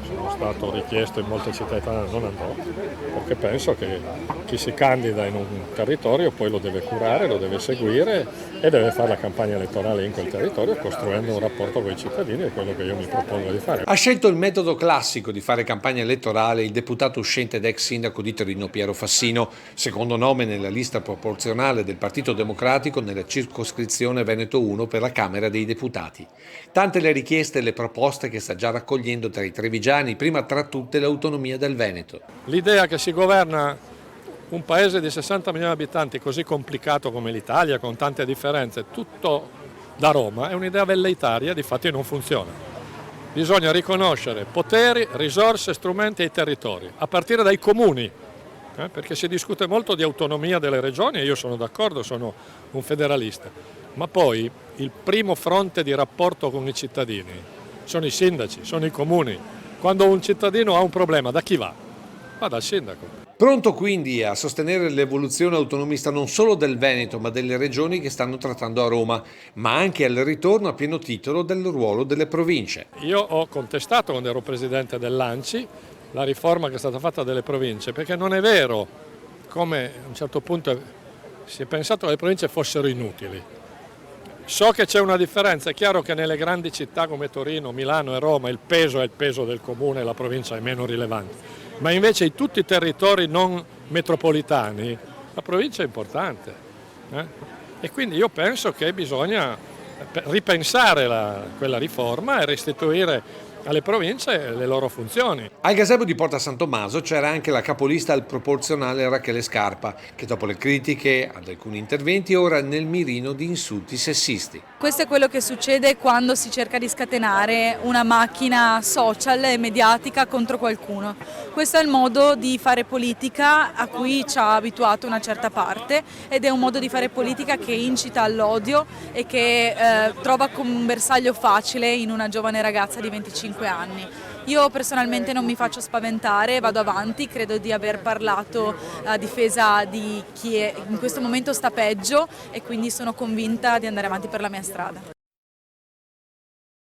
sono stato richiesto in molte città italiane, non andrò, perché penso che chi si candida in un territorio poi lo deve curare, lo deve seguire e deve fare la campagna elettorale in quel territorio costruendo un rapporto con i cittadini, è quello che io mi propongo di fare. Ha scelto il metodo classico di fare campagna elettorale il deputato uscente ed ex sindaco di Torino Piero Fassino, secondo nome nella lista proporzionale del Partito Democratico nella circoscrizione Veneto 1 per la Camera dei Deputati. Tante le richieste e le proposte che sta già raccogliendo tra i trevigiani, prima tra tutte l'autonomia del Veneto. L'idea che si governa un paese di 60 milioni di abitanti così complicato come l'Italia, con tante differenze, tutto da Roma, è un'idea velleitaria, difatti non funziona. Bisogna riconoscere poteri, risorse, strumenti ai territori, a partire dai comuni, perché si discute molto di autonomia delle regioni e io sono d'accordo, sono un federalista, ma poi il primo fronte di rapporto con i cittadini sono i sindaci, sono i comuni. Quando un cittadino ha un problema, da chi va? Va dal sindaco. Pronto quindi a sostenere l'evoluzione autonomista non solo del Veneto ma delle regioni che stanno trattando a Roma, ma anche al ritorno a pieno titolo del ruolo delle province. Io ho contestato quando ero presidente dell'ANCI la riforma che è stata fatta delle province, perché non è vero, come a un certo punto si è pensato che le province fossero inutili. So che c'è una differenza, è chiaro che nelle grandi città come Torino, Milano e Roma il peso è il peso del comune e la provincia è meno rilevante. Ma invece in tutti i territori non metropolitani la provincia è importante. E quindi io penso che bisogna ripensare quella riforma e restituire alle province le loro funzioni. Al gazebo di Porta San Tommaso c'era anche la capolista al proporzionale Rachele Scarpa, che dopo le critiche ad alcuni interventi è ora nel mirino di insulti sessisti. Questo è quello che succede quando si cerca di scatenare una macchina social e mediatica contro qualcuno. Questo è il modo di fare politica a cui ci ha abituato una certa parte ed è un modo di fare politica che incita all'odio e che trova come un bersaglio facile in una giovane ragazza di 25 anni. Io personalmente non mi faccio spaventare, vado avanti, credo di aver parlato a difesa di chi in questo momento sta peggio e quindi sono convinta di andare avanti per la mia strada.